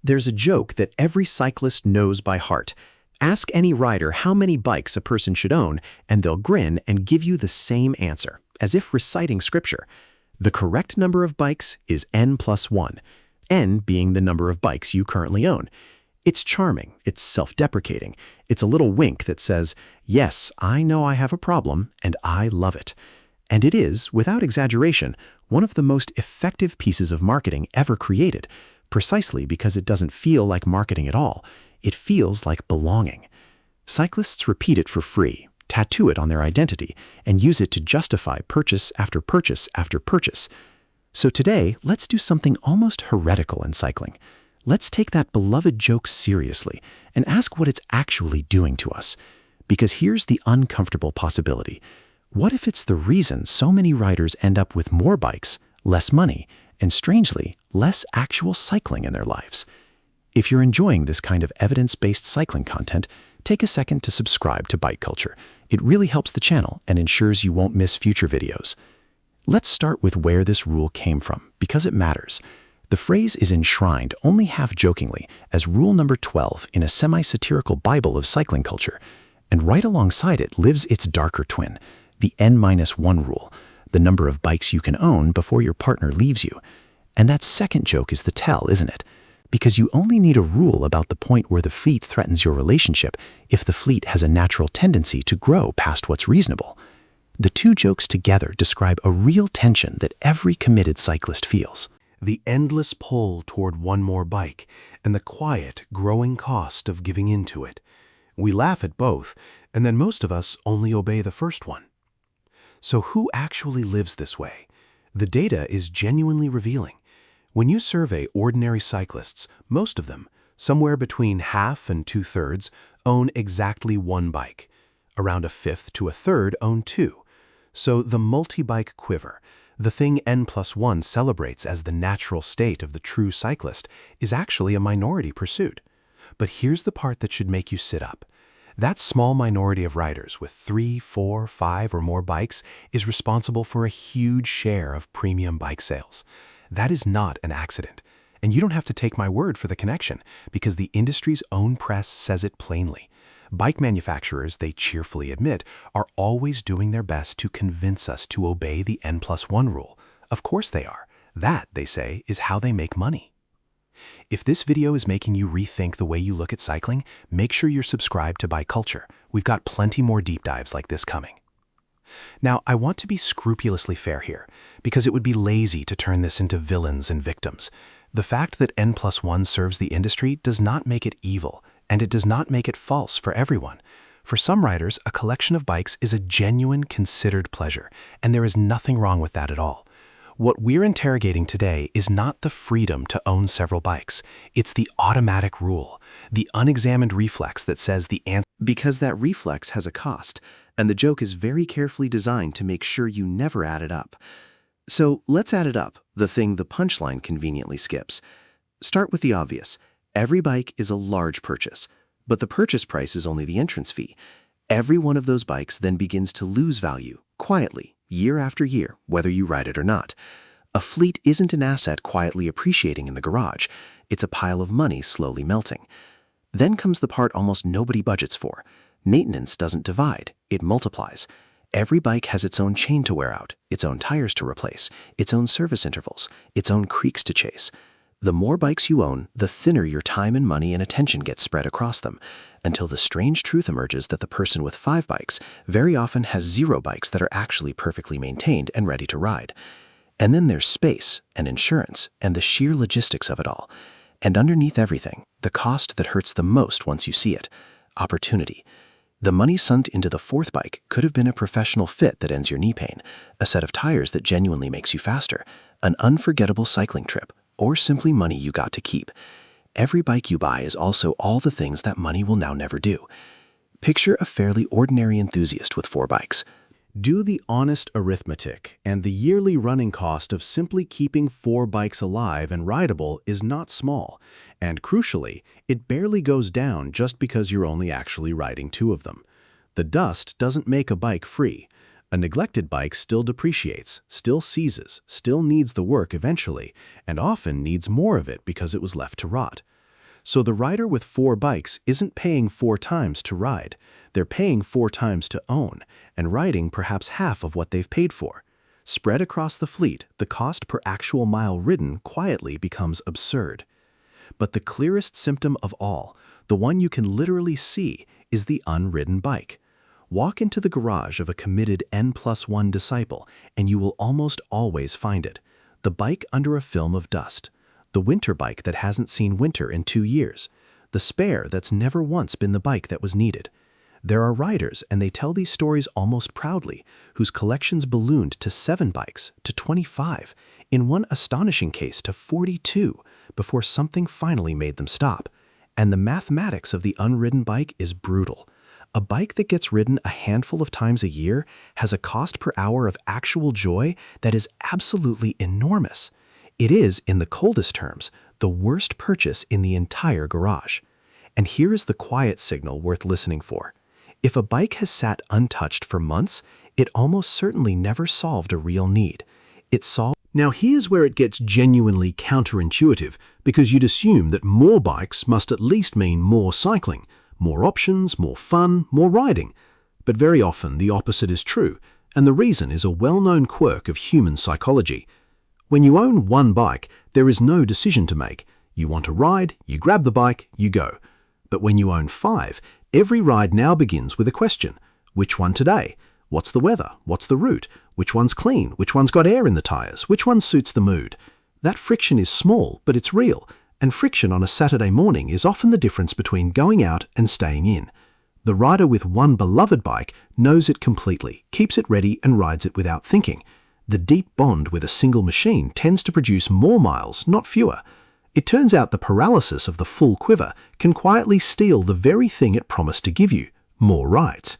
There's a joke that every cyclist knows by heart. Ask any rider how many bikes a person should own, and they'll grin and give you the same answer, as if reciting scripture. The correct number of bikes is N+1, N being the number of bikes you currently own. It's charming, it's self-deprecating, it's a little wink that says, yes, I know I have a problem, and I love it. And it is, without exaggeration, one of the most effective pieces of marketing ever created, precisely because it doesn't feel like marketing at all. It feels like belonging. Cyclists repeat it for free, tattoo it on their identity, and use it to justify purchase after purchase after purchase. So today, let's do something almost heretical in cycling. Let's take that beloved joke seriously and ask what it's actually doing to us. Because here's the uncomfortable possibility. What if it's the reason so many riders end up with more bikes, less money, and strangely, less actual cycling in their lives? If you're enjoying this kind of evidence-based cycling content, take a second to subscribe to Bike Culture. It really helps the channel and ensures you won't miss future videos. Let's start with where this rule came from, because it matters. The phrase is enshrined only half-jokingly as rule number 12 in a semi-satirical Bible of cycling culture, and right alongside it lives its darker twin, the N-1 rule, the number of bikes you can own before your partner leaves you. And that second joke is the tell, isn't it? Because you only need a rule about the point where the fleet threatens your relationship if the fleet has a natural tendency to grow past what's reasonable. The two jokes together describe a real tension that every committed cyclist feels. The endless pull toward one more bike, and the quiet, growing cost of giving in to it. We laugh at both, and then most of us only obey the first one. So who actually lives this way? The data is genuinely revealing. When you survey ordinary cyclists, most of them, somewhere between half and two-thirds, own exactly one bike. Around a fifth to a third own two. So the multi-bike quiver, the thing N+1 celebrates as the natural state of the true cyclist, is actually a minority pursuit. But here's the part that should make you sit up. That small minority of riders with 3, 4, 5 or more bikes is responsible for a huge share of premium bike sales. That is not an accident. And you don't have to take my word for the connection, because the industry's own press says it plainly. Bike manufacturers, they cheerfully admit, are always doing their best to convince us to obey the N+1 rule. Of course they are. That, they say, is how they make money. If this video is making you rethink the way you look at cycling, make sure you're subscribed to Bike Culture. We've got plenty more deep dives like this coming. Now, I want to be scrupulously fair here, because it would be lazy to turn this into villains and victims. The fact that N+1 serves the industry does not make it evil, and it does not make it false for everyone. For some riders, a collection of bikes is a genuine, considered pleasure, and there is nothing wrong with that at all. What we're interrogating today is not the freedom to own several bikes. It's the automatic rule, the unexamined reflex that says the answer. Because that reflex has a cost, and the joke is very carefully designed to make sure you never add it up. So let's add it up, the thing the punchline conveniently skips. Start with the obvious. Every bike is a large purchase, but the purchase price is only the entrance fee. Every one of those bikes then begins to lose value, quietly, year after year, whether you ride it or not. A fleet isn't an asset quietly appreciating in the garage. It's a pile of money slowly melting. Then comes the part almost nobody budgets for. Maintenance doesn't divide, it multiplies. Every bike has its own chain to wear out, its own tires to replace, its own service intervals, its own creaks to chase. The more bikes you own, the thinner your time and money and attention gets spread across them, until the strange truth emerges that the person with 5 bikes very often has 0 bikes that are actually perfectly maintained and ready to ride. And then there's space and insurance and the sheer logistics of it all. And underneath everything, the cost that hurts the most once you see it: opportunity. The money sunk into the 4th bike could have been a professional fit that ends your knee pain, a set of tires that genuinely makes you faster, an unforgettable cycling trip, or simply money you got to keep. Every bike you buy is also all the things that money will now never do. Picture a fairly ordinary enthusiast with 4 bikes. Do the honest arithmetic, and the yearly running cost of simply keeping 4 bikes alive and rideable is not small, and crucially, it barely goes down just because you're only actually riding 2 of them. The dust doesn't make a bike free. A neglected bike still depreciates, still seizes, still needs the work eventually, and often needs more of it because it was left to rot. So the rider with 4 bikes isn't paying 4 times to ride. They're paying 4 times to own, and riding perhaps half of what they've paid for. Spread across the fleet, the cost per actual mile ridden quietly becomes absurd. But the clearest symptom of all, the one you can literally see, is the unridden bike. Walk into the garage of a committed N+1 disciple, and you will almost always find it. The bike under a film of dust. The winter bike that hasn't seen winter in 2 years. The spare that's never once been the bike that was needed. There are riders, and they tell these stories almost proudly, whose collections ballooned to 7 bikes, to 25, in one astonishing case to 42, before something finally made them stop. And the mathematics of the unridden bike is brutal. A bike that gets ridden a handful of times a year has a cost per hour of actual joy that is absolutely enormous. It is, in the coldest terms, the worst purchase in the entire garage. And here is the quiet signal worth listening for. If a bike has sat untouched for months, it almost certainly never solved a real need. It solved. Now here's where it gets genuinely counterintuitive, because you'd assume that more bikes must at least mean more cycling, more options, more fun, more riding. But very often the opposite is true, and the reason is a well-known quirk of human psychology. When you own one bike, there is no decision to make. You want to ride, you grab the bike, you go. But when you own 5, every ride now begins with a question. Which one today? What's the weather? What's the route? Which one's clean? Which one's got air in the tires? Which one suits the mood? That friction is small, but it's real, and friction on a Saturday morning is often the difference between going out and staying in. The rider with one beloved bike knows it completely, keeps it ready and rides it without thinking. The deep bond with a single machine tends to produce more miles, not fewer. It turns out the paralysis of the full quiver can quietly steal the very thing it promised to give you, more rides.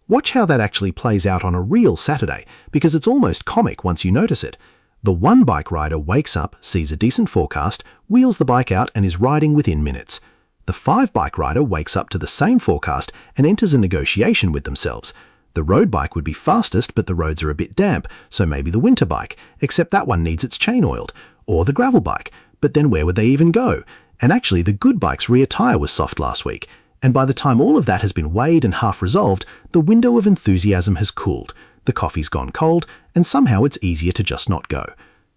Watch how that actually plays out on a real Saturday, because it's almost comic once you notice it. The one bike rider wakes up, sees a decent forecast, wheels the bike out and is riding within minutes. The 5 bike rider wakes up to the same forecast and enters a negotiation with themselves. The road bike would be fastest, but the roads are a bit damp, so maybe the winter bike, except that one needs its chain oiled. Or the gravel bike, but then where would they even go? And actually the good bike's rear tire was soft last week. And by the time all of that has been weighed and half resolved, the window of enthusiasm has cooled, the coffee's gone cold, and somehow it's easier to just not go.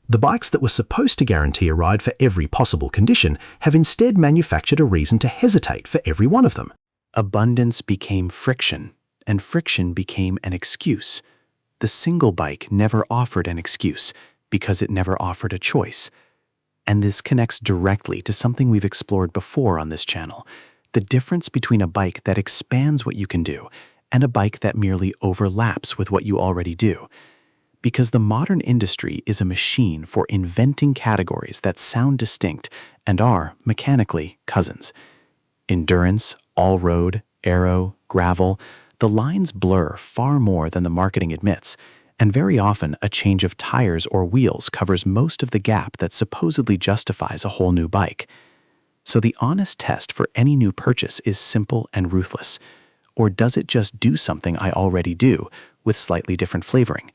The bikes that were supposed to guarantee a ride for every possible condition have instead manufactured a reason to hesitate for every one of them. Abundance became friction, and friction became an excuse. The single bike never offered an excuse because it never offered a choice. And this connects directly to something we've explored before on this channel, the difference between a bike that expands what you can do and a bike that merely overlaps with what you already do. Because the modern industry is a machine for inventing categories that sound distinct and are, mechanically, cousins. Endurance, all-road, aero, gravel, the lines blur far more than the marketing admits, and very often a change of tires or wheels covers most of the gap that supposedly justifies a whole new bike. So the honest test for any new purchase is simple and ruthless. Or does it just do something I already do with slightly different flavoring?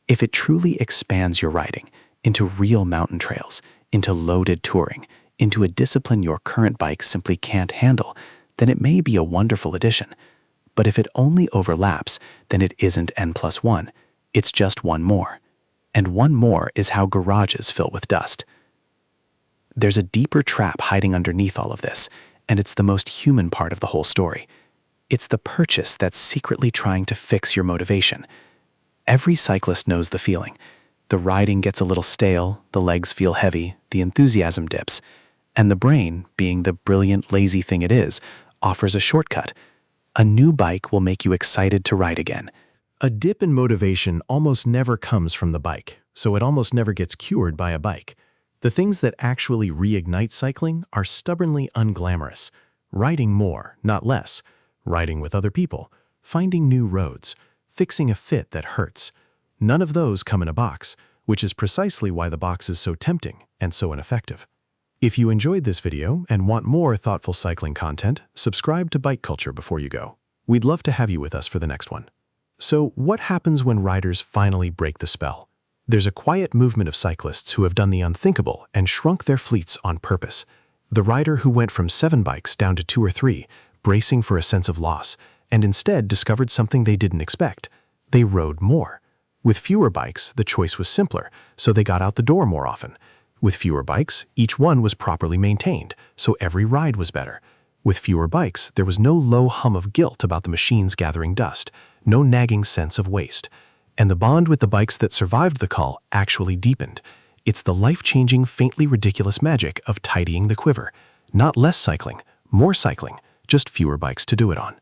If it truly expands your riding into real mountain trails, into loaded touring, into a discipline your current bike simply can't handle, then it may be a wonderful addition. But if it only overlaps, then it isn't N+1. It's just one more. And one more is how garages fill with dust. There's a deeper trap hiding underneath all of this, and it's the most human part of the whole story. It's the purchase that's secretly trying to fix your motivation. Every cyclist knows the feeling. The riding gets a little stale, the legs feel heavy, the enthusiasm dips, and the brain, being the brilliant, lazy thing it is, offers a shortcut. A new bike will make you excited to ride again. A dip in motivation almost never comes from the bike, so it almost never gets cured by a bike. The things that actually reignite cycling are stubbornly unglamorous. Riding more, not less. Riding with other people. Finding new roads. Fixing a fit that hurts. None of those come in a box, which is precisely why the box is so tempting and so ineffective. If you enjoyed this video and want more thoughtful cycling content, subscribe to Bike Culture before you go. We'd love to have you with us for the next one. So what happens when riders finally break the spell? There's a quiet movement of cyclists who have done the unthinkable and shrunk their fleets on purpose. The rider who went from 7 bikes down to 2 or 3, bracing for a sense of loss, and instead discovered something they didn't expect. They rode more. With fewer bikes, the choice was simpler, so they got out the door more often. With fewer bikes, each one was properly maintained, so every ride was better. With fewer bikes, there was no low hum of guilt about the machines gathering dust, no nagging sense of waste. And the bond with the bikes that survived the call actually deepened. It's the life-changing, faintly ridiculous magic of tidying the quiver. Not less cycling, more cycling, just fewer bikes to do it on.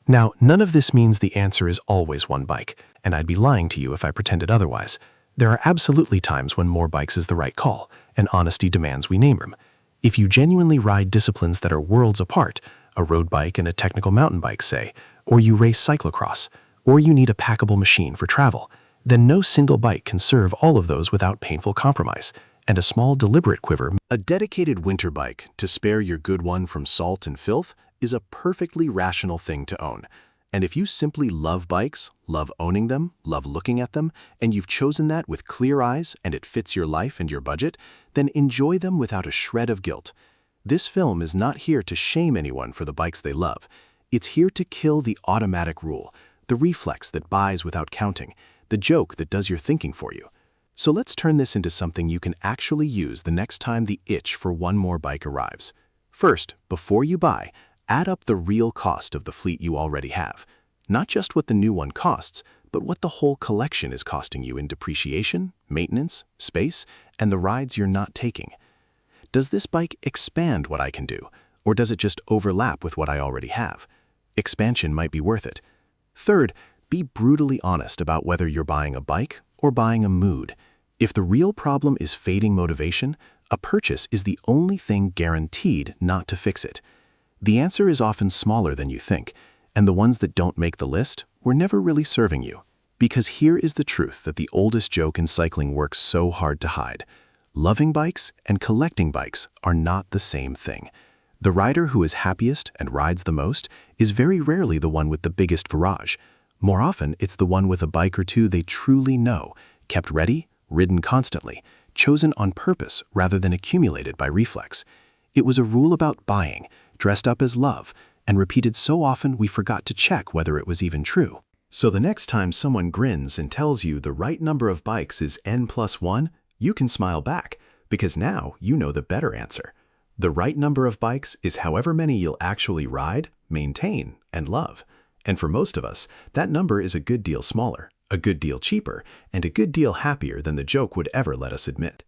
Now, none of this means the answer is always one bike, and I'd be lying to you if I pretended otherwise. There are absolutely times when more bikes is the right call, and honesty demands we name them. If you genuinely ride disciplines that are worlds apart, a road bike and a technical mountain bike, say, or you race cyclocross, or you need a packable machine for travel, then no single bike can serve all of those without painful compromise, and a small deliberate quiver. A dedicated winter bike to spare your good one from salt and filth is a perfectly rational thing to own. And if you simply love bikes, love owning them, love looking at them, and you've chosen that with clear eyes and it fits your life and your budget, then enjoy them without a shred of guilt. This film is not here to shame anyone for the bikes they love. It's here to kill the automatic rule, the reflex that buys without counting, the joke that does your thinking for you. So let's turn this into something you can actually use the next time the itch for one more bike arrives. First, before you buy, add up the real cost of the fleet you already have. Not just what the new one costs, but what the whole collection is costing you in depreciation, maintenance, space, and the rides you're not taking. Does this bike expand what I can do, or does it just overlap with what I already have? Expansion might be worth it. Third, be brutally honest about whether you're buying a bike or buying a mood. If the real problem is fading motivation, a purchase is the only thing guaranteed not to fix it. The answer is often smaller than you think, and the ones that don't make the list were never really serving you. Because here is the truth that the oldest joke in cycling works so hard to hide. Loving bikes and collecting bikes are not the same thing. The rider who is happiest and rides the most is very rarely the one with the biggest garage. More often, it's the one with a bike or two they truly know, kept ready, ridden constantly, chosen on purpose rather than accumulated by reflex. It was a rule about buying, dressed up as love, and repeated so often we forgot to check whether it was even true. So the next time someone grins and tells you the right number of bikes is N+1, you can smile back, because now you know the better answer. The right number of bikes is however many you'll actually ride, maintain, and love. And for most of us, that number is a good deal smaller, a good deal cheaper, and a good deal happier than the joke would ever let us admit.